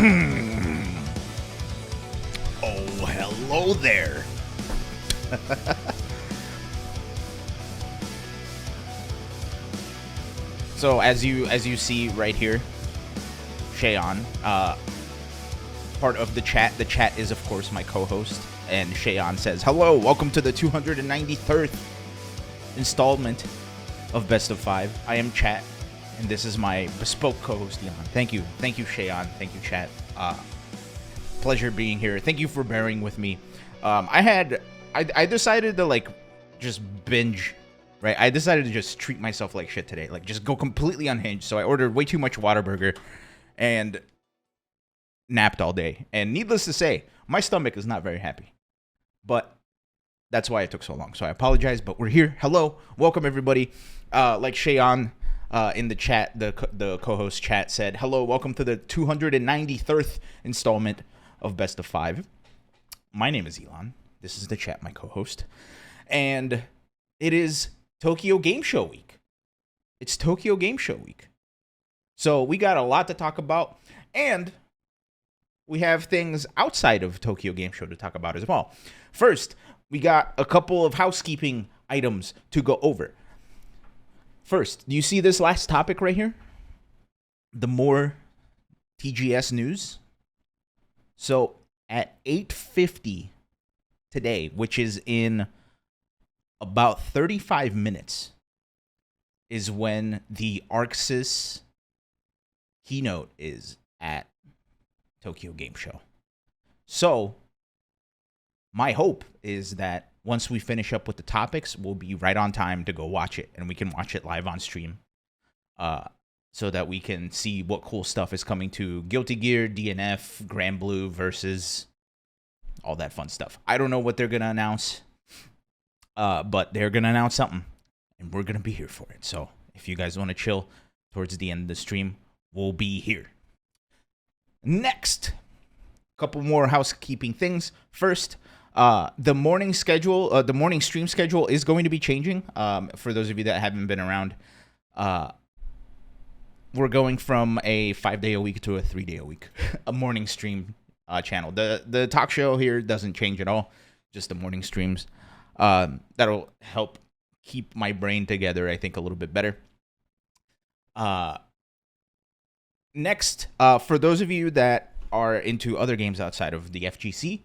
Oh, hello there. So as you see right here, Shayon, part of the chat. The chat is of course my co-host, and Shayon says, "Hello, welcome to the 293rd installment of Best of Five. I am Chat, and this is my bespoke co-host, Elon." Thank you, Shayon. Thank you, chat. Pleasure being here. Thank you for bearing with me. I decided to just binge. Right, I decided to just treat myself like shit today, like just go completely unhinged. So I ordered way too much Whataburger and napped all day. And needless to say, my stomach is not very happy. But that's why it took so long. So I apologize, but we're here. Hello, welcome everybody. Like Shayon in the chat, the co-host chat said, "Hello, welcome to the 293rd installment of Best of Five. My name is Elon. This is the chat, my co-host, and it is Tokyo Game Show week. It's Tokyo Game Show week. So we got a lot to talk about, and we have things outside of Tokyo Game Show to talk about as well. First, we got a couple of housekeeping items to go over. First, do you see this last topic right here? The more TGS news. So at 8:50 today, which is in about 35 minutes, is when the ArcSys keynote is at Tokyo Game Show. So my hope is that once we finish up with the topics, we'll be right on time to go watch it, and we can watch it live on stream, so that we can see what cool stuff is coming to Guilty Gear, DNF, Grand Blue versus all that fun stuff. I don't know what they're gonna announce. But they're going to announce something, and we're going to be here for it. So if you guys want to chill towards the end of the stream, we'll be here. Next, a couple more housekeeping things. First, the morning schedule, the morning stream schedule is going to be changing. For those of you that haven't been around, we're going from a 5-day-a-week to a 3-day-a-week, a morning stream channel. The talk show here doesn't change at all, just the morning streams. That'll help keep my brain together, I think, a little bit better. Next, for those of you that are into other games outside of the FGC,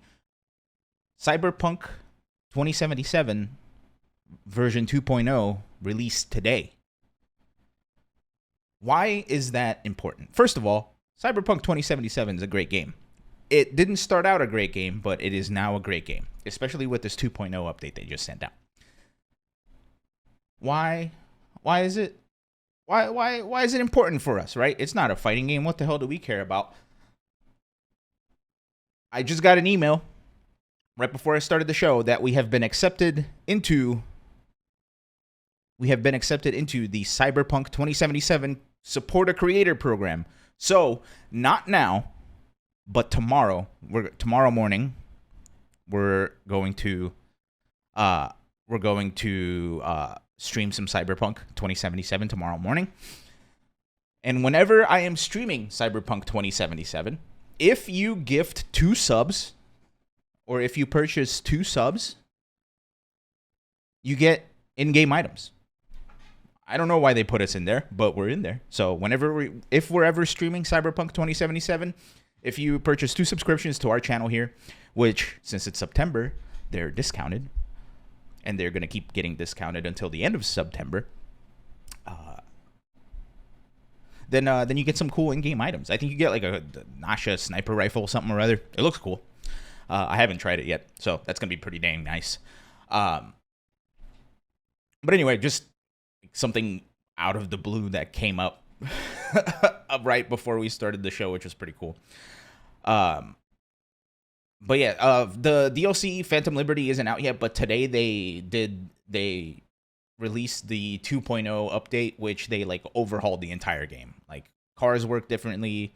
Cyberpunk 2077 version 2.0 released today. Why is that important? First of all, Cyberpunk 2077 is a great game. It didn't start out a great game, but it is now a great game, especially with this 2.0 update they just sent out. Why is it important for us, right? It's not a fighting game. What the hell do we care about? I just got an email right before I started the show that we have been accepted into the Cyberpunk 2077 Support a Creator program. So, not now, but tomorrow morning, we're going to stream some Cyberpunk 2077 tomorrow morning. And whenever I am streaming Cyberpunk 2077, if you gift 2 subs, or if you purchase 2 subs, you get in-game items. I don't know why they put us in there, but we're in there. So if we're ever streaming Cyberpunk 2077, if you purchase 2 subscriptions to our channel here, which, since it's September, they're discounted, and they're going to keep getting discounted until the end of September, then you get some cool in-game items. I think you get like a Nasha sniper rifle, something or other. It looks cool. I haven't tried it yet, so that's going to be pretty dang nice. But anyway, just something out of the blue that came up right before we started the show, which was pretty cool. But yeah, the DLC Phantom Liberty isn't out yet, but today they released the 2.0 update, which they overhauled the entire game. Like, cars work differently,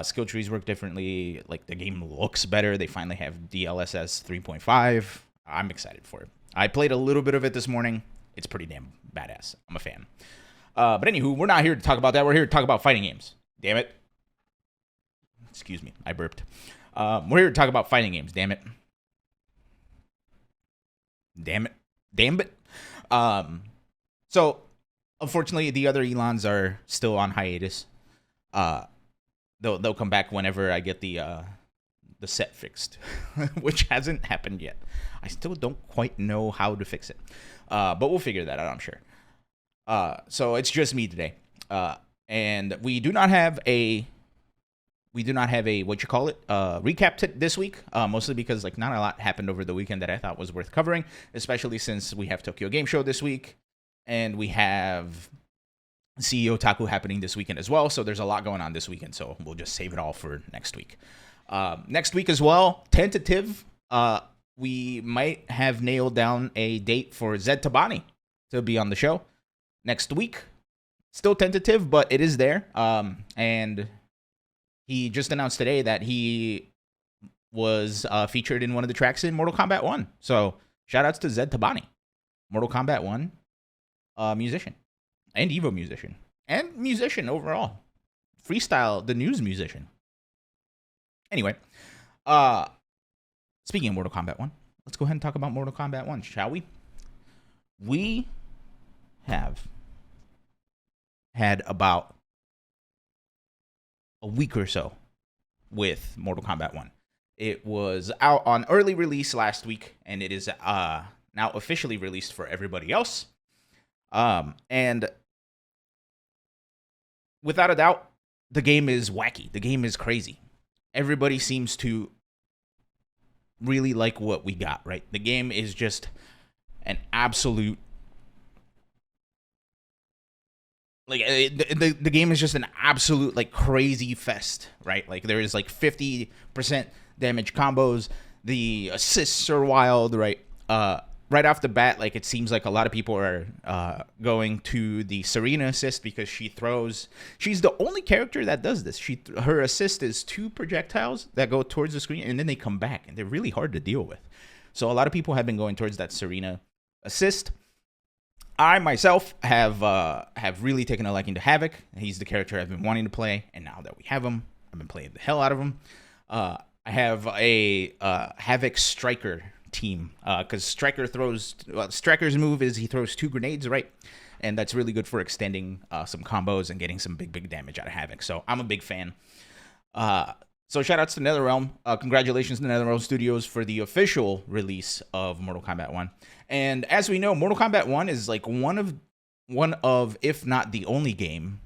skill trees work differently, like the game looks better. They finally have DLSS 3.5. I'm excited for it. I played a little bit of it this morning. It's pretty damn badass. I'm a fan. But anywho, we're not here to talk about that. We're here to talk about fighting games. Damn it. Excuse me, I burped. We're here to talk about fighting games. Damn it. So, unfortunately, the other Elons are still on hiatus. They'll come back whenever I get the set fixed, which hasn't happened yet. I still don't quite know how to fix it, but we'll figure that out, I'm sure. So it's just me today, and we do not have a recap this week, mostly because like not a lot happened over the weekend that I thought was worth covering, especially since we have Tokyo Game Show this week, and we have CEO Otaku happening this weekend as well. So there's a lot going on this weekend, so we'll just save it all for next week. Next week as well, tentative. We might have nailed down a date for Zed Tabani to be on the show next week. Still tentative, but it is there. And he just announced today that he was featured in one of the tracks in Mortal Kombat 1. So shout outs to Zed Tabani, Mortal Kombat 1 musician and Evo musician and musician overall. Freestyle, the news musician. Anyway, speaking of Mortal Kombat 1, let's go ahead and talk about Mortal Kombat 1, shall we? We have had about a week or so with Mortal Kombat 1. It was out on early release last week, and it is now officially released for everybody else. And without a doubt, the game is wacky. The game is crazy. Everybody seems to really like what we got, right? The game is just an absolute... Like, the game is just an absolute, like, crazy fest, right? Like, there is, like, 50% damage combos. The assists are wild, right? Right off the bat, like, it seems like a lot of people are going to the Serena assist because she's the only character that does this. Her assist is 2 projectiles that go towards the screen, and then they come back, and they're really hard to deal with. So a lot of people have been going towards that Serena assist. I myself have really taken a liking to Havoc. He's the character I've been wanting to play, and now that we have him, I've been playing the hell out of him. I have a Havoc Striker team, because Striker's move is he throws 2 grenades, right? And that's really good for extending some combos and getting some big damage out of Havoc. So I'm a big fan. So shout outs to NetherRealm. Congratulations to NetherRealm Studios for the official release of Mortal Kombat 1. And as we know, Mortal Kombat 1 is like one of, if not the only game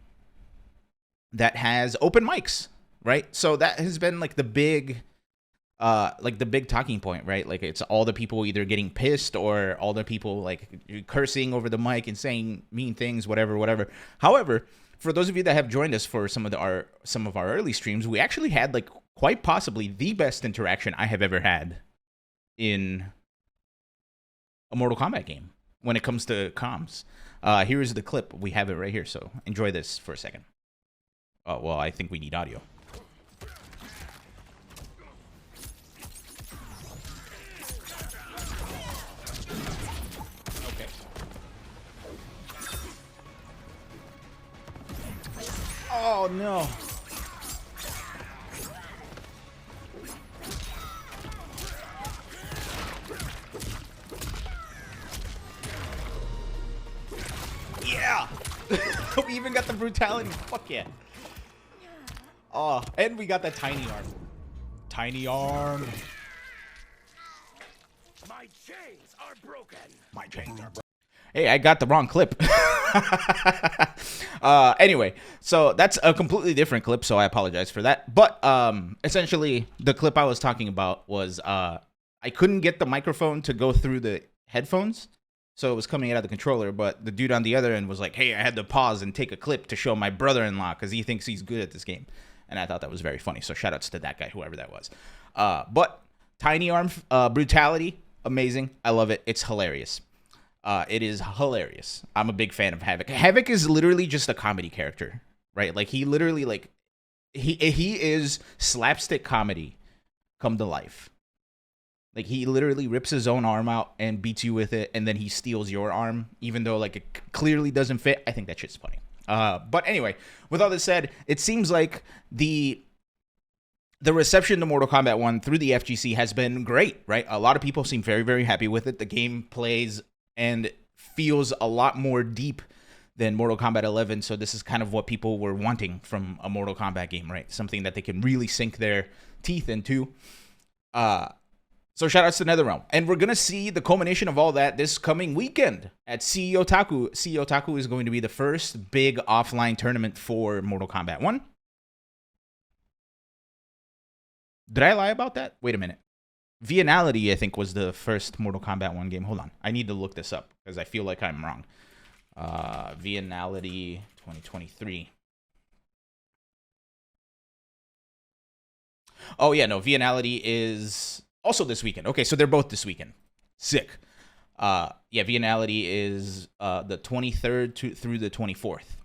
that has open mics, right? So that has been like the big talking point, right? Like it's all the people either getting pissed or all the people like cursing over the mic and saying mean things, whatever. However, for those of you that have joined us for some of our early streams, we actually had like quite possibly the best interaction I have ever had in a Mortal Kombat game when it comes to comms. Here is the clip. We have it right here, so enjoy this for a second. Oh, well, I think we need audio. Okay. Oh, no. Yeah! We even got the brutality. Fuck yeah. Oh, and we got the tiny arm. Tiny arm. My chains are broken. My chains are broken. Hey, I got the wrong clip. Anyway, so that's a completely different clip, so I apologize for that. But essentially, the clip I was talking about was I couldn't get the microphone to go through the headphones, so it was coming out of the controller. But the dude on the other end was like, hey, I had to pause and take a clip to show my brother-in-law because he thinks he's good at this game. And I thought that was very funny, so shout-outs to that guy, whoever that was. But tiny arm brutality, amazing. I love it. It's hilarious. It is hilarious. I'm a big fan of Havoc. Havoc is literally just a comedy character, right? Like he literally like he is slapstick comedy come to life. Like he literally rips his own arm out and beats you with it, and then he steals your arm, even though like it clearly doesn't fit. I think that shit's funny. But anyway, with all this said, it seems like the the reception to Mortal Kombat 1 through the FGC has been great, right? A lot of people seem very, very happy with it. The game plays and feels a lot more deep than Mortal Kombat 11, so this is kind of what people were wanting from a Mortal Kombat game, right? Something that they can really sink their teeth into. So shout outs to NetherRealm. And we're going to see the culmination of all that this coming weekend at CE Otaku. CE Otaku is going to be the first big offline tournament for Mortal Kombat 1. Did I lie about that? Wait a minute. Vianality, I think, was the first Mortal Kombat 1 game. Hold on. I need to look this up because I feel like I'm wrong. Vianality 2023. Oh, yeah, no. Vianality is also this weekend. Okay, so they're both this weekend. Sick. Yeah, Vianality is the 23rd through the 24th.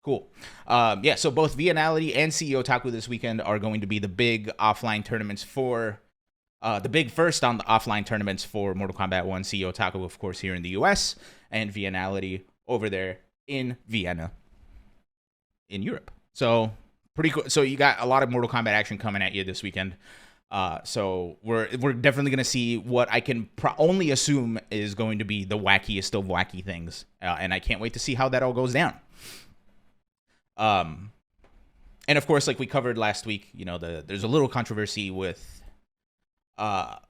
Cool. Yeah, so both Vianality and CE Otaku this weekend are going to be the big offline tournaments for the big first on the offline tournaments for Mortal Kombat 1. CE Otaku, of course, here in the US, and Vianality over there in Vienna in Europe. So pretty cool. So you got a lot of Mortal Kombat action coming at you this weekend. So we're definitely going to see what I can only assume is going to be the wackiest of wacky things. And I can't wait to see how that all goes down. And of course, like we covered last week, you know, there's a little controversy with Mortal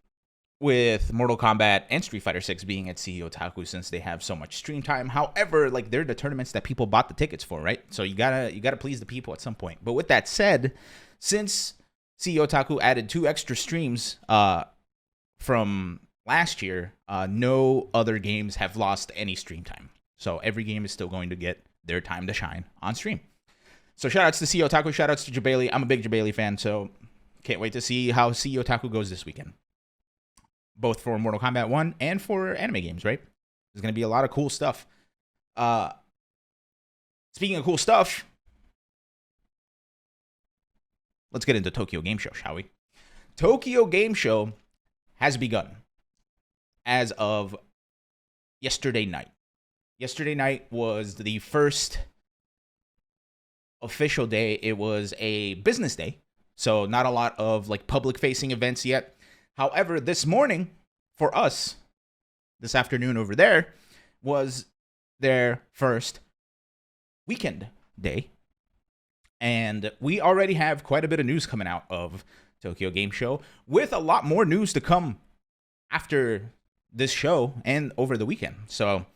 Kombat and Street Fighter 6 being at CE Otaku since they have so much stream time. However, like they're the tournaments that people bought the tickets for, right? So you gotta please the people at some point. But with that said, since CE Otaku added 2 extra streams from last year, no other games have lost any stream time. So every game is still going to get their time to shine on stream. So shoutouts to CE Otaku, shoutouts to Jabali. I'm a big Jabali fan, so can't wait to see how CE Otaku goes this weekend. Both for Mortal Kombat 1 and for anime games, right? There's going to be a lot of cool stuff. Speaking of cool stuff, let's get into Tokyo Game Show, shall we? Tokyo Game Show has begun as of yesterday night. Yesterday night was the first official day. It was a business day, so not a lot of like public-facing events yet. However, this morning for us, this afternoon over there, was their first weekend day. And we already have quite a bit of news coming out of Tokyo Game Show, with a lot more news to come after this show and over the weekend. So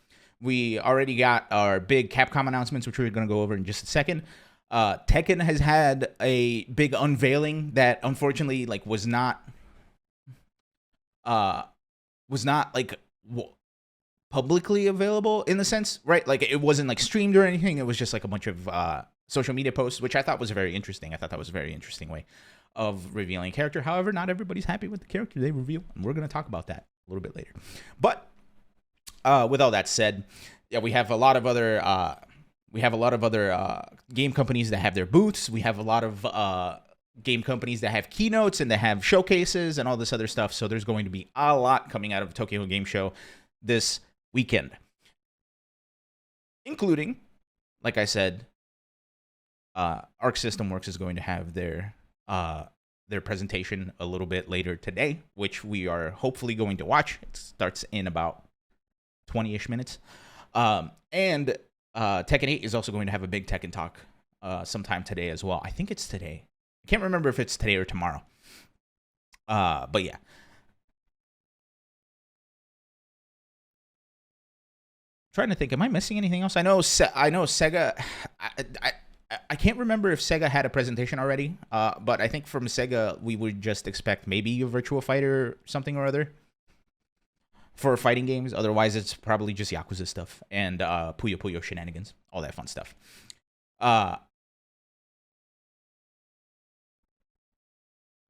we already got our big Capcom announcements, which we're going to go over in just a second. Tekken has had a big unveiling that unfortunately like was not like publicly available in the sense, right? Like it wasn't like streamed or anything. It was just like a bunch of social media posts, which I thought was very interesting. I thought that was a very interesting way of revealing a character. However, not everybody's happy with the character they reveal, and we're going to talk about that a little bit later. But with all that said, yeah, we have a lot of other game companies that have their booths. We have a lot of game companies that have keynotes and that have showcases and all this other stuff. So there's going to be a lot coming out of Tokyo Game Show this weekend, including, like I said, Arc System Works is going to have their presentation a little bit later today, which we are hopefully going to watch. It starts in about 20-ish minutes. And Tekken 8 is also going to have a big Tekken talk sometime today as well. I think it's today. I can't remember if it's today or tomorrow. But yeah. Trying to think, am I missing anything else? I know Sega. I can't remember if Sega had a presentation already. But I think from Sega we would just expect maybe a Virtua Fighter something or other for fighting games. Otherwise, it's probably just Yakuza stuff and Puyo Puyo shenanigans, all that fun stuff.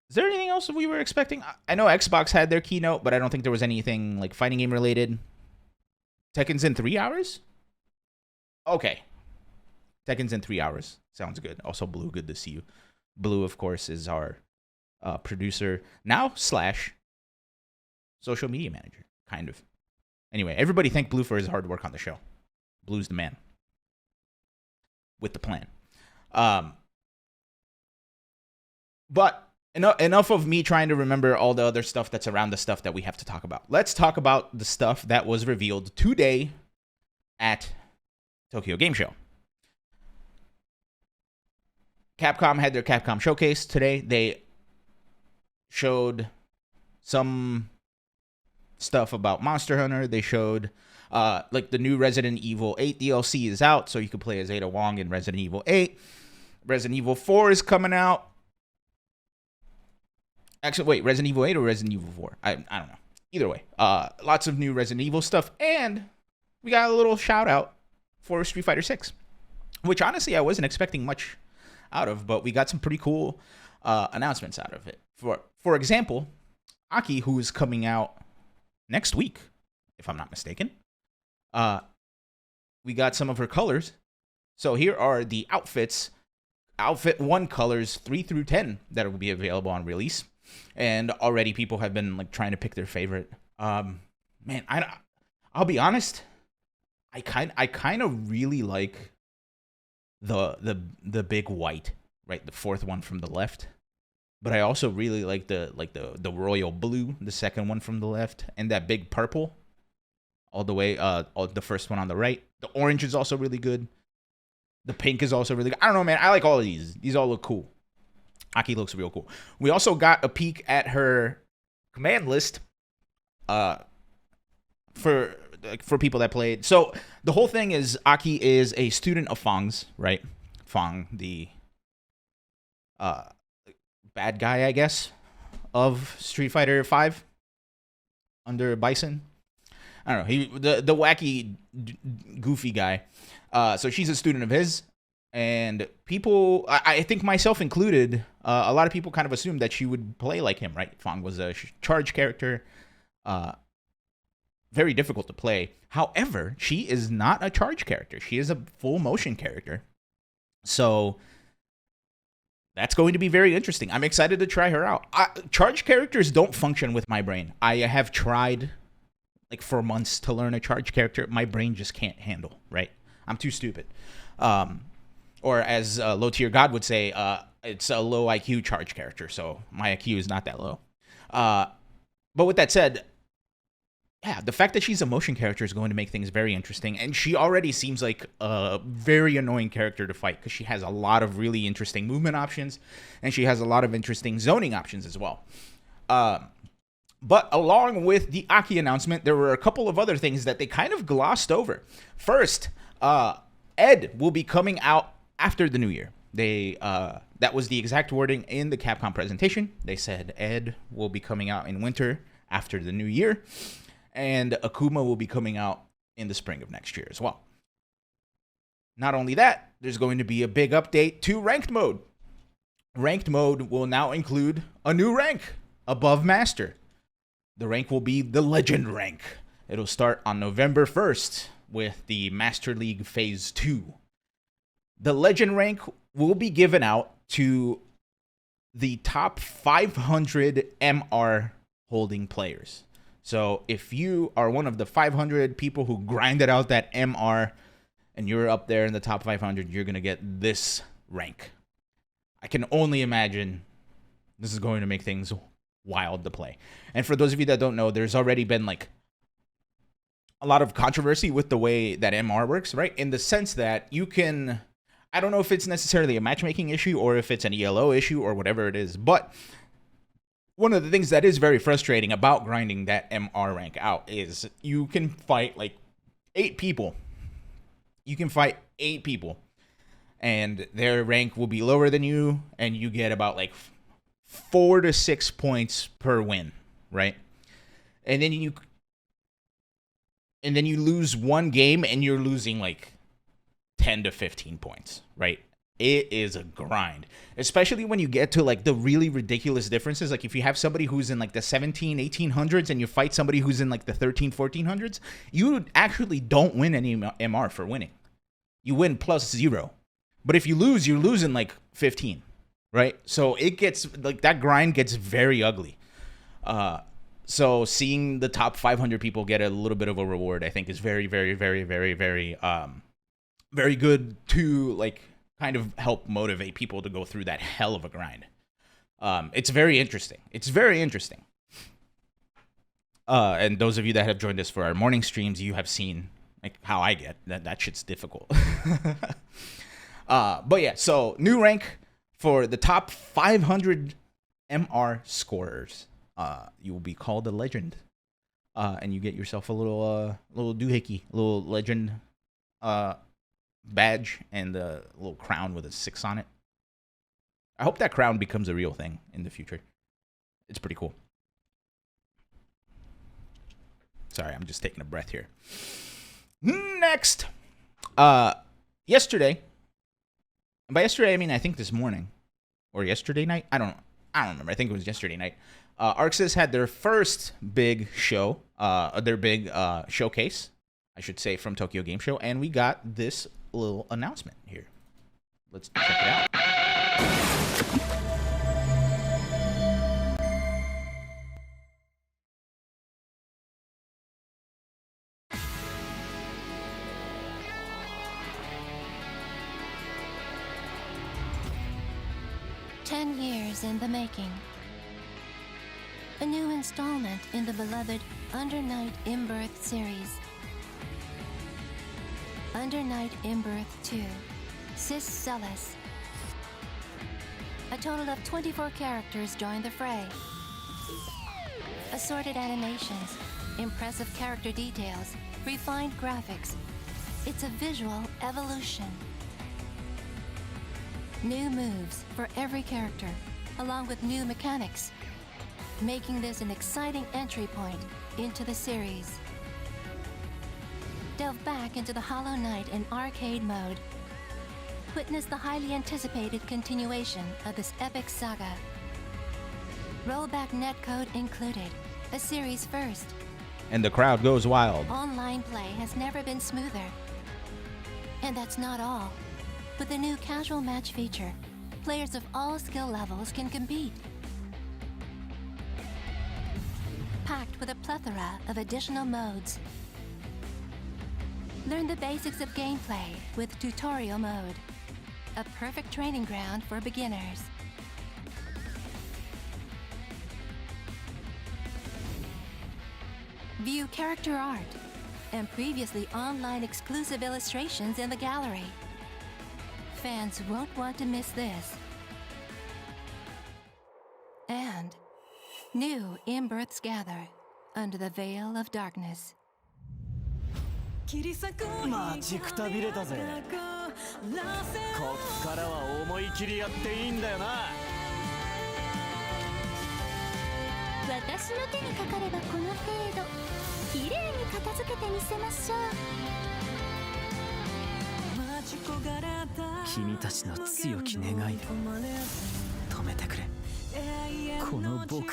Is there anything else we were expecting? I know Xbox had their keynote, but I don't think there was anything like fighting game related. Tekken's in 3 hours? Okay. Tekken's in 3 hours. Sounds good. Also, Blue, good to see you. Blue, of course, is our producer now / social media manager, kind of. Anyway, everybody thank Blue for his hard work on the show. Blue's the man with the plan. But enough of me trying to remember all the other stuff that's around the stuff that we have to talk about. Let's talk about the stuff that was revealed today at Tokyo Game Show. Capcom had their Capcom Showcase today. They showed some stuff about Monster Hunter. They showed like the new Resident Evil 8 DLC is out, so you can play as Ada Wong in Resident Evil 8. Resident Evil 4 is coming out. Actually, wait, Resident Evil 8 or Resident Evil 4? I don't know. Either way, lots of new Resident Evil stuff, and we got a little shout out for Street Fighter 6, which honestly I wasn't expecting much out of, but we got some pretty cool announcements out of it. For example, Aki, who is coming out next week, if I'm not mistaken, we got some of her colors. So here are the outfits. Outfit 1 colors 3 through 10 that will be available on release. And already people have been like trying to pick their favorite. Man, I'll be honest. I kind of really like the big white, right? The 4th one from the left. But I also really like the royal blue, the 2nd one from the left, and that big purple all the way the 1st one on the right. The orange is also really good. The pink is also really good. I don't know, man. I like all of these. These all look cool. Aki looks real cool. We also got a peek at her command list for people that played. So the whole thing is Aki is a student of Fong's, right? Fong, the bad guy, I guess, of Street Fighter 5 under Bison. I don't know. The wacky, goofy guy. So she's a student of his, and people, I think myself included, a lot of people kind of assumed that she would play like him, right? Fong was a charge character, very difficult to play. However, she is not a charge character. She is a full motion character. So that's going to be very interesting. I'm excited to try her out. Charge characters don't function with my brain. I have tried like for months to learn a charge character. My brain just can't handle, right? I'm too stupid. Or as Low Tier God would say, it's a low IQ charge character, so my IQ is not that low. But with that said, yeah, the fact that she's a motion character is going to make things very interesting, and she already seems like a very annoying character to fight because she has a lot of really interesting movement options, and she has a lot of interesting zoning options as well. But along with the Aki announcement, there were a couple of other things that they kind of glossed over. First, Ed will be coming out after the new year. That was the exact wording in the Capcom presentation. They said Ed will be coming out in winter after the new year, and Akuma will be coming out in the spring of next year as well. Not only that, there's going to be a big update to ranked mode. Ranked mode will now include a new rank above Master. The rank will be the Legend rank. It'll start on November 1st with the Master League Phase 2. The Legend rank will be given out to the top 500 MR holding players. So if you are one of the 500 people who grinded out that MR and you're up there in the top 500, you're going to get this rank. I can only imagine this is going to make things wild to play. And for those of you that don't know, there's already been like a lot of controversy with the way that MR works, right? In the sense that you can, I don't know if it's necessarily a matchmaking issue or if it's an ELO issue or whatever it is, but one of the things that is very frustrating about grinding that MR rank out is you can fight like 8 people. You can fight 8 people and their rank will be lower than you, and you get about like 4 to 6 points per win, right? And then you lose one game and you're losing like 10 to 15 points, right? It is a grind, especially when you get to like the really ridiculous differences. Like if you have somebody who's in like the 1800s and you fight somebody who's in like the 1400s, you actually don't win any MR for winning. You win +0. But if you lose, you're losing like 15, right? So it gets like that grind gets very ugly. So seeing the top 500 people get a little bit of a reward, I think is very, very, very, very, very, very good to like kind of help motivate people to go through that hell of a grind. It's very interesting. It's very interesting. And those of you that have joined us for our morning streams, you have seen like how I get that shit's difficult. But yeah, so new rank for the top 500 MR scorers. You will be called a legend, and you get yourself a little doohickey, a little legend badge, and a little crown with a 6 on it. I hope that crown becomes a real thing in the future. It's pretty cool. Sorry, I'm just taking a breath here. Next, yesterday. And by yesterday, I mean I think this morning or yesterday night. I don't remember. I think it was yesterday night. ArcSys had their first big show, their big showcase, I should say, from Tokyo Game Show, and we got this little announcement here. Let's check it out. 10 years in the making. A new installment in the beloved Undernight In-Birth series. Undernight In-Birth 2, Sis Celis. A total of 24 characters join the fray. Assorted animations, impressive character details, refined graphics. It's a visual evolution. New moves for every character, along with new mechanics, making this an exciting entry point into the series. Delve back into the Hollow Knight in arcade mode. Witness the highly anticipated continuation of this epic saga. Rollback netcode included, a series first. And the crowd goes wild. Online play has never been smoother. And that's not all. With the new casual match feature, players of all skill levels can compete. Packed with a plethora of additional modes. Learn the basics of gameplay with tutorial mode. A perfect training ground for beginners. View character art and previously online exclusive illustrations in the gallery. Fans won't want to miss this. And new in-births gather under the veil of darkness. まあじくたびれたぜ。こっからは思い切りやっていいんだよな。私の手にかかればこの程度、綺麗に片付けてみせましょう。君たちの強き願いで止めてくれ。この僕を。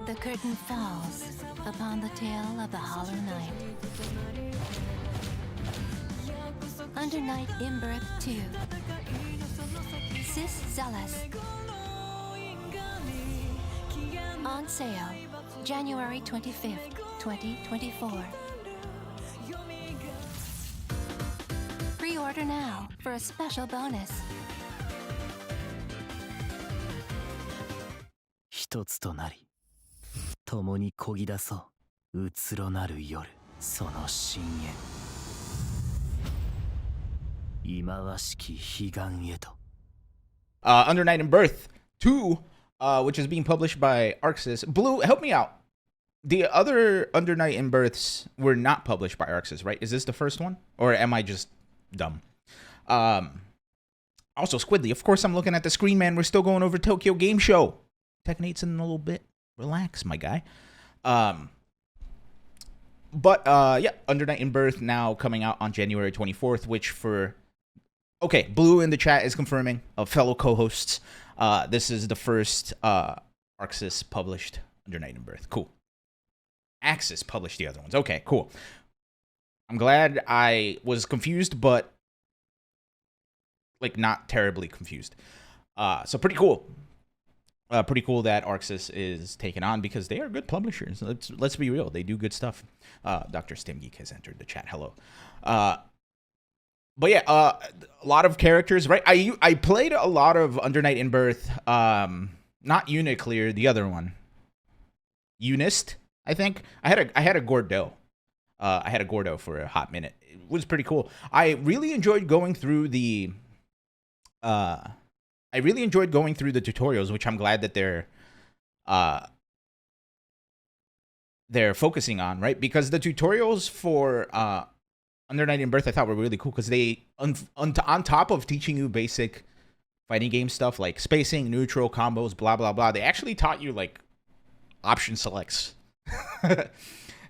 The curtain falls upon the tale of the Hollow Knight. Undernight In-Birth 2, Sis Zealous. On sale, January 25th, 2024. Pre-order now for a special bonus. 一つとなり共に漕ぎ出そううつろなる夜その深淵忌まわしき彼岸へと Undernight In-Birth 2, which is being published by ArcSys. Blue, help me out. The other Undernight In-Births were not published by ArcSys, right? Is this the first one? Or am I just dumb? Also, Squidly, of course I'm looking at the screen, man. We're still going over Tokyo Game Show. Tekken 8's in a little bit. Relax, my guy. But yeah, Undernight In-Birth now coming out on January 24th, which for... Okay, Blue in the chat is confirming, of fellow co-hosts. This is the first ArcSys published Undernight In-Birth. Cool. Axis published the other ones. Okay, cool. I'm glad I was confused, but like not terribly confused. So pretty cool. Pretty cool that ArcSys is taken on because they are good publishers. Let's be real. They do good stuff. Dr. StimGeek has entered the chat. Hello. But yeah, a lot of characters, right? I played a lot of Undernight In-Birth, not Uniclear, the other one, Unist, I think. I had a Gordo. I had a Gordo for a hot minute. It was pretty cool. I really enjoyed going through the tutorials, which I'm glad that they're focusing on, right? Because the tutorials for Undernight In-Birth I thought were really cool because they on top of teaching you basic fighting game stuff like spacing, neutral, combos, blah blah blah, they actually taught you like option selects.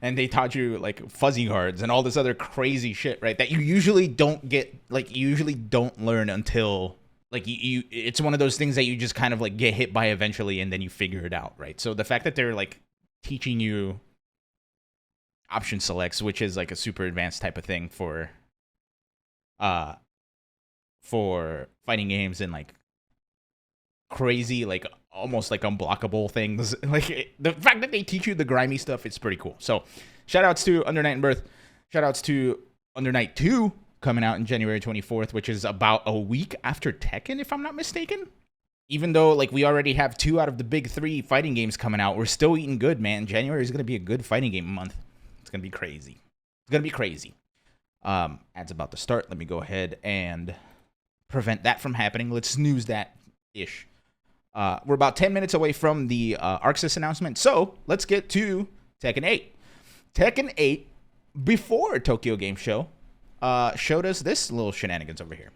And they taught you like fuzzy guards and all this other crazy shit, right? That you usually don't get, like you usually don't learn until like you it's one of those things that you just kind of like get hit by eventually and then you figure it out, right? So the fact that they're like teaching you option selects, which is like a super advanced type of thing for fighting games and like crazy, like almost like unblockable things. Like the fact that they teach you the grimy stuff, it's pretty cool. So shout outs to Undernight In-Birth. Shout outs to Undernight 2 coming out in January 24th, which is about a week after Tekken, if I'm not mistaken. Even though like we already have 2 out of the big 3 fighting games coming out, we're still eating good, man. January is going to be a good fighting game month. It's going to be crazy. It's going to be crazy. Ads about to start. Let me go ahead and prevent that from happening. Let's snooze that ish. We're about 10 minutes away from the ArcSys announcement, so let's get to Tekken 8. Tekken 8, before Tokyo Game Show, showed us this little shenanigans over here.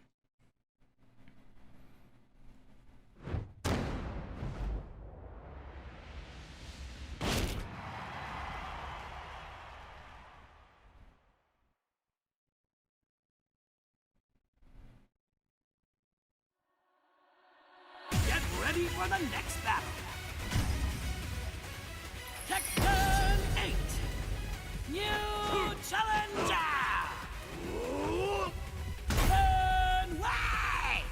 Get ready for the next battle. Tekken 8. New challenger. Turn way.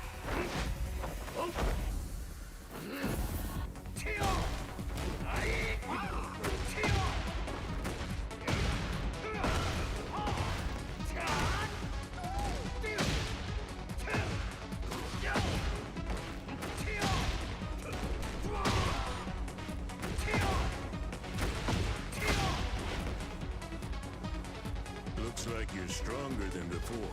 Looks like you're stronger than before.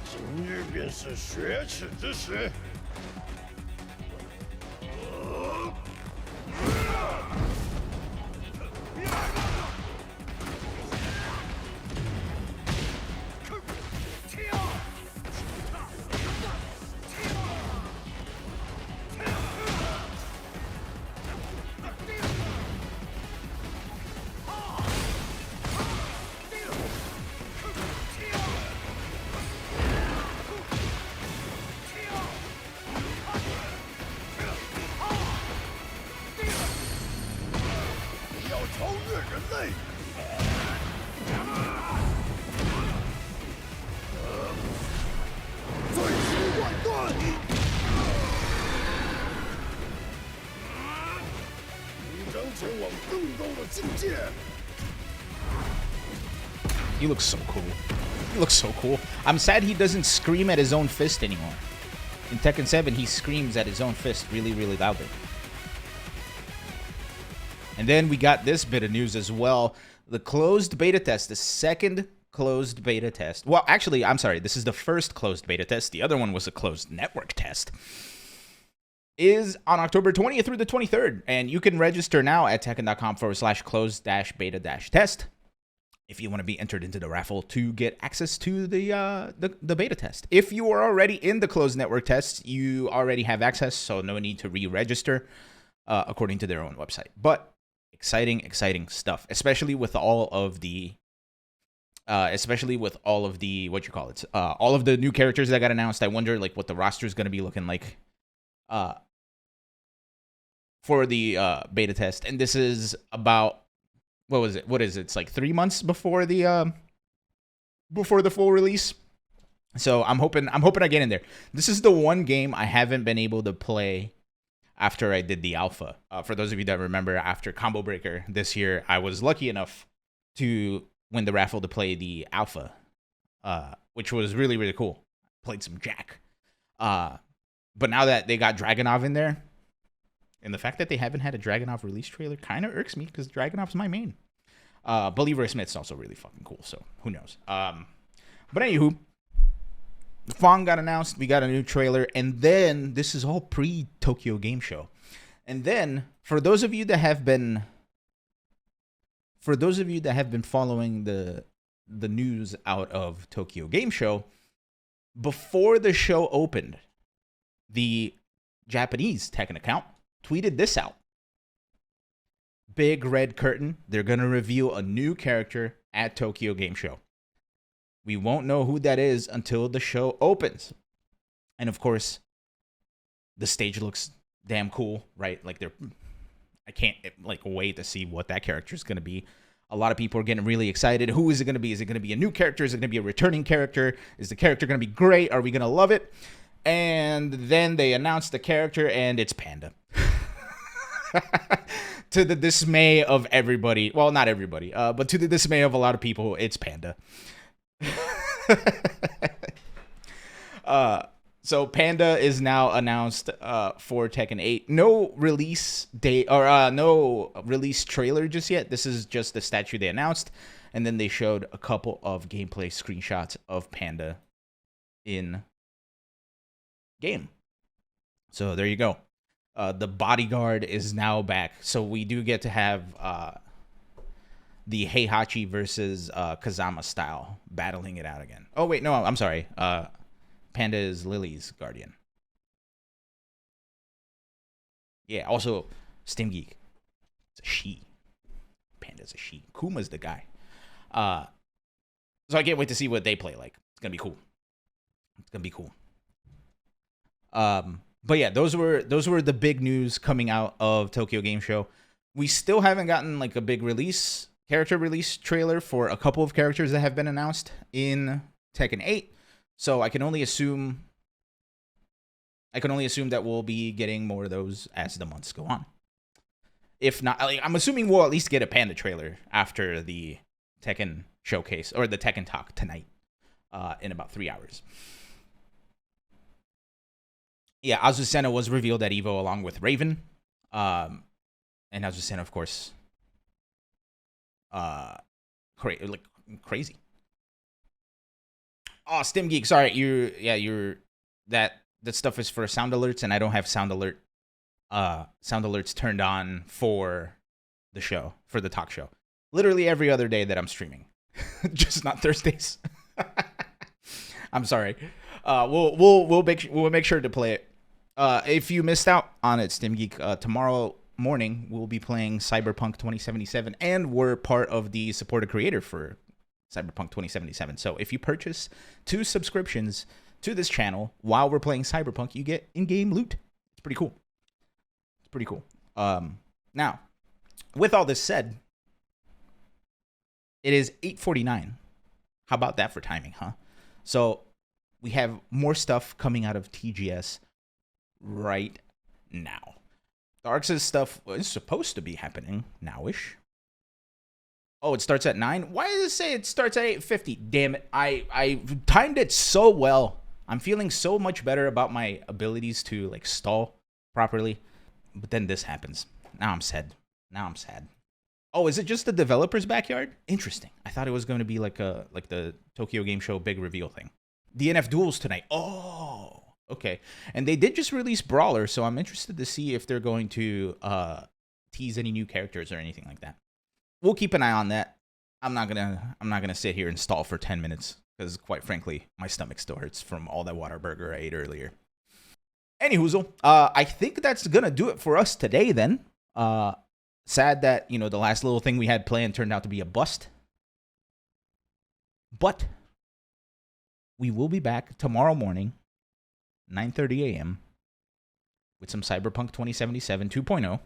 今日便是雪耻之时。 超越人类！最终万段！你将前往更高的境界。 He looks so cool. He looks so cool. I'm sad he doesn't scream at his own fist anymore. In Tekken 7, he screams at his own fist really, really loudly. And then we got this bit of news as well. The closed beta test, the second closed beta test. Well, actually, I'm sorry. This is the first closed beta test. The other one was a closed network test. Is on October 20th through the 23rd. And you can register now at tekken.com/closed-beta-test if you want to be entered into the raffle to get access to the beta test. If you are already in the closed network test, you already have access, so no need to re-register according to their own website. But exciting stuff, especially with all of the all of the new characters that got announced. I wonder like what the roster is going to be looking like for the beta test. And this is about what is it? It's like 3 months before the full release. So I'm hoping I get in there. This is the one game I haven't been able to play after I did the alpha. For those of you that remember, after Combo Breaker this year, I was lucky enough to win the raffle to play the alpha which was really, really cool. Played some Jack. But now that they got Dragunov in there, and the fact that they haven't had a Dragunov release trailer kind of irks me because Dragunov's my main. Believer Smith's also really fucking cool, so who knows. But anywho, Fong got announced. We got a new trailer, and then this is all pre-Tokyo Game Show. And then for those of you that have been following the news out of Tokyo Game Show, before the show opened, the Japanese Tekken account tweeted this out. Big red curtain. They're going to reveal a new character at Tokyo Game Show. We won't know who that is until the show opens. And of course, the stage looks damn cool, right? Like I can't wait to see what that character is going to be. A lot of people are getting really excited. Who is it going to be? Is it going to be a new character? Is it going to be a returning character? Is the character going to be great? Are we going to love it? And then they announced the character, and it's Panda. To the dismay of everybody. Well, not everybody, but to the dismay of a lot of people, it's Panda. So Panda is now announced for Tekken 8. No release date or no release trailer just yet. This is just the statue they announced, and then they showed a couple of gameplay screenshots of Panda in game. So there you go. The bodyguard is now back, so we do get to have the Heihachi versus Kazama style battling it out again. Oh wait, no, I'm sorry. Panda is Lily's guardian. Yeah, also Steam Geek. It's a she. Panda's a she. Kuma's the guy. So I can't wait to see what they play like. It's gonna be cool. But yeah, those were the big news coming out of Tokyo Game Show. We still haven't gotten like a big character release trailer for a couple of characters that have been announced in Tekken 8. So I can only assume that we'll be getting more of those as the months go on. If not, I'm assuming we'll at least get a Panda trailer after the Tekken showcase or the Tekken talk tonight, in about 3 hours. Yeah, Azucena was revealed at EVO along with Raven. And Azucena, of course, crazy. Oh, Stim Geek, sorry, that stuff is for sound alerts, and I don't have sound alerts turned on for the show, for the talk show. Literally every other day that I'm streaming, just not Thursdays. I'm sorry. We'll make sure to play it. If you missed out on it, Stim Geek, tomorrow morning we'll be playing Cyberpunk 2077, and we're part of the supported creator for Cyberpunk 2077. So if you purchase 2 subscriptions to this channel while we're playing Cyberpunk, you get in-game loot. It's pretty cool. Now, with all this said, it is 8:49. How about that for timing, huh? So we have more stuff coming out of TGS right now. The ArcSys stuff is supposed to be happening nowish. Oh, it starts at 9? Why does it say it starts at 8:50? Damn it. I timed it so well. I'm feeling so much better about my abilities to like stall properly. But then this happens. Now I'm sad. Oh, is it just the developer's backyard? Interesting. I thought it was going to be like the Tokyo Game Show big reveal thing. DNF duels tonight. Oh, okay. And they did just release Brawler, so I'm interested to see if they're going to tease any new characters or anything like that. We'll keep an eye on that. I'm not gonna sit here and stall for 10 minutes because, quite frankly, my stomach still hurts from all that Whataburger I ate earlier. Anyhoozle, I think that's gonna do it for us today. Then, sad that the last little thing we had planned turned out to be a bust. But we will be back tomorrow morning, 9:30 a.m. with some Cyberpunk 2077 2.0.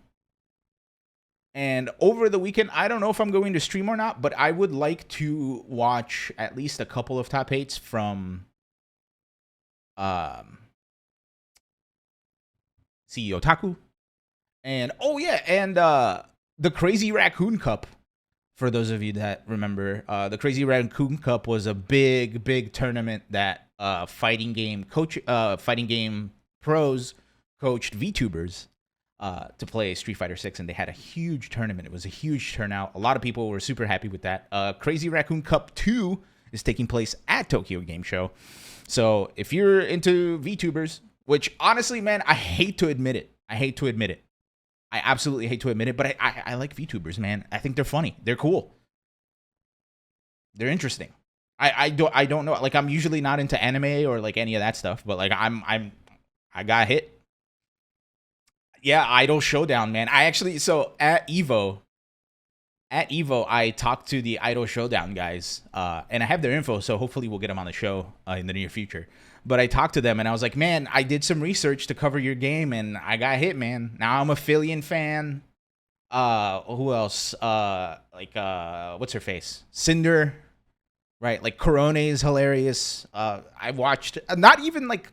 And over the weekend, I don't know if I'm going to stream or not, but I would like to watch at least a couple of top 8s from CEO Taku. And, oh yeah, and the Crazy Raccoon Cup for those of you that remember, the Crazy Raccoon Cup was a big tournament that fighting game pros coached VTubers to play Street Fighter 6, and they had a huge tournament. It was a huge turnout. A lot of people were super happy with that. Crazy Raccoon Cup 2 is taking place at Tokyo Game Show. So if you're into VTubers, which honestly, man, I hate to admit it. I absolutely hate to admit it, but I like VTubers, man. I think they're funny. They're cool. They're interesting. I don't know. Like, I'm usually not into anime or like any of that stuff, but like I got hit. Yeah, Idol Showdown, man. So at Evo, I talked to the Idol Showdown guys, and I have their info, so hopefully we'll get them on the show in the near future. But I talked to them, and I was like, man, I did some research to cover your game, and I got hit, man. Now I'm a Fillion fan. Who else? What's her face? Cinder, right? Like, Corone is hilarious. I watched, not even, like,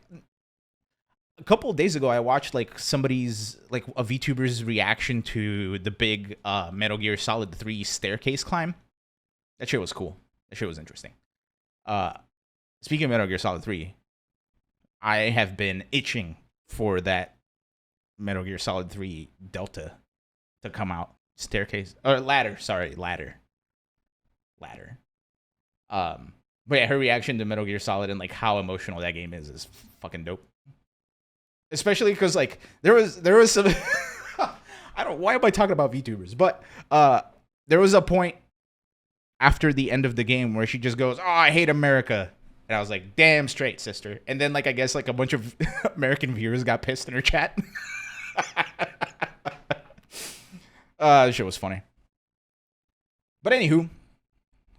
a couple of days ago, I watched, like, somebody's, like, a VTuber's reaction to the big Metal Gear Solid 3 staircase climb. That shit was cool. That shit was interesting. Speaking of Metal Gear Solid 3, I have been itching for that Metal Gear Solid 3 Delta to come out. Ladder. But yeah, her reaction to Metal Gear Solid and like how emotional that game is fucking dope. Especially because like there was some why am I talking about VTubers? But there was a point after the end of the game where she just goes, "Oh, I hate America." And I was like, damn straight, sister. And then, like, I guess, like, a bunch of American viewers got pissed in her chat. This shit was funny. But anywho,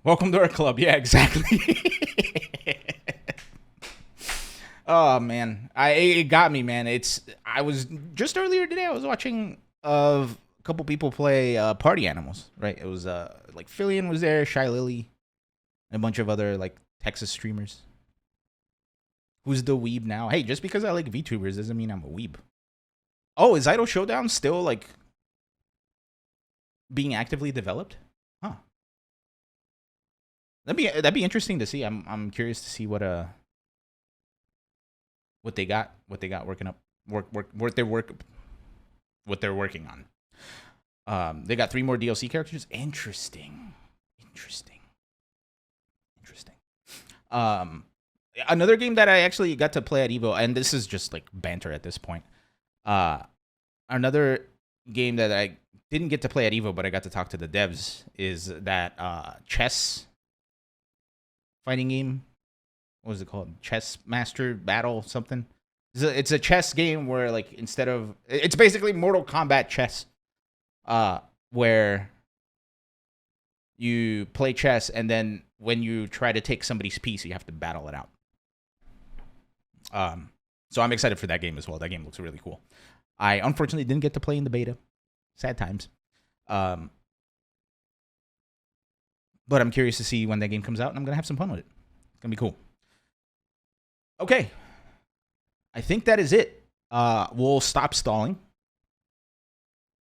welcome to our club. Yeah, exactly. Oh, man. It got me, man. I was, just earlier today, I was watching a couple people play Party Animals, right? It was, like, Fillion was there, Shy Lily, and a bunch of other, like, Texas streamers. Who's the weeb now? Hey, just because I like VTubers doesn't mean I'm a weeb. Oh, is Idol Showdown still like being actively developed? Huh. That'd be interesting to see. I'm curious to see what they got working up what they're working on. They got 3 more DLC characters. Interesting. Another game that I actually got to play at Evo, and this is just like banter at this point. Another game that I didn't get to play at Evo, but I got to talk to the devs, is that chess fighting game. What was it called? Chess Master Battle something. It's a chess game where like it's basically Mortal Kombat chess, where you play chess, and then when you try to take somebody's piece, you have to battle it out. So I'm excited for that game as well. That game looks really cool. I unfortunately didn't get to play in the beta. Sad times. But I'm curious to see when that game comes out, and I'm going to have some fun with it. It's going to be cool. Okay. I think that is it. We'll stop stalling.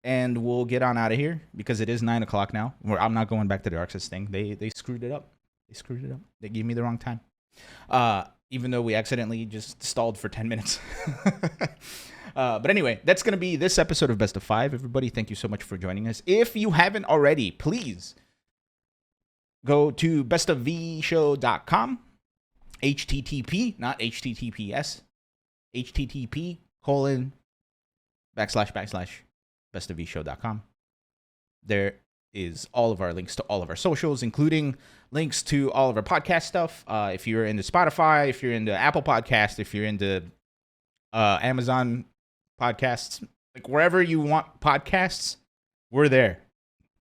And we'll get on out of here because it is 9 o'clock now. I'm not going back to the Arxis thing. They screwed it up. They gave me the wrong time. Even though we accidentally just stalled for 10 minutes. But anyway, that's going to be this episode of Best of 5. Everybody, thank you so much for joining us. If you haven't already, please go to BestofVShow.com. HTTP, not HTTPS. HTTP://BestofVShow.com. There is all of our links to all of our socials, including links to all of our podcast stuff. If you're into Spotify, if you're into Apple Podcasts, if you're into Amazon Podcasts, like wherever you want podcasts, we're there.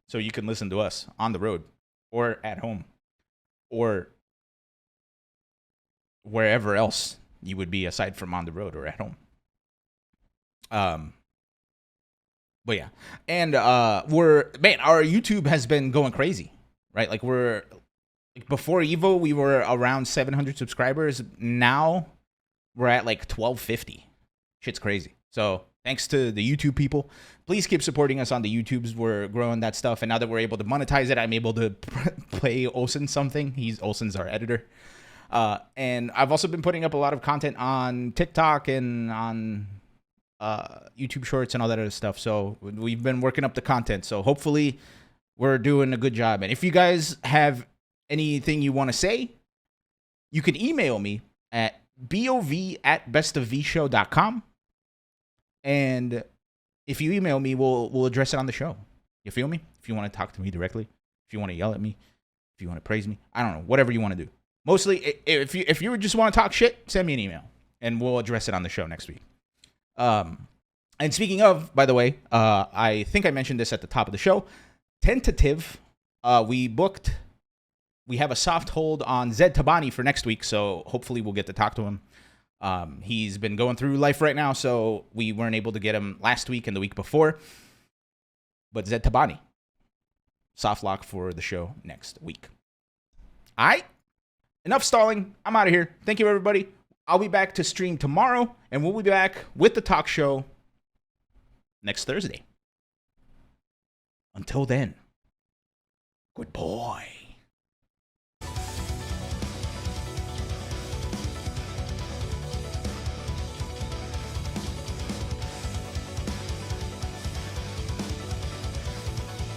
So you can listen to us on the road or at home or wherever else you would be aside from on the road or at home. But yeah, and our YouTube has been going crazy, right? Like before Evo, we were around 700 subscribers. Now we're at like 1250. Shit's crazy. So Thanks to the YouTube people. Please keep supporting us on the YouTubes. We're growing that stuff, and now that we're able to monetize it, I'm able to play Olsen something. Olsen's our editor. And I've also been putting up a lot of content on TikTok and on YouTube Shorts and all that other stuff. So we've been working up the content. So hopefully we're doing a good job. And if you guys have anything you want to say, you can email me at bov@bestofvshow.com. And if you email me, we'll address it on the show. You feel me? If you want to talk to me directly, if you want to yell at me, if you want to praise me, I don't know, whatever you want to do. Mostly, if you just want to talk shit, send me an email, and we'll address it on the show next week. And speaking of, by the way, I think I mentioned this at the top of the show. Tentative, we have a soft hold on Zed Tabani for next week, so hopefully we'll get to talk to him. He's been going through life right now, so we weren't able to get him last week and the week before. But Zed Tabani, soft lock for the show next week. All right, enough stalling. I'm out of here. Thank you, everybody. I'll be back to stream tomorrow, and we'll be back with the talk show next Thursday. Until then, good boy.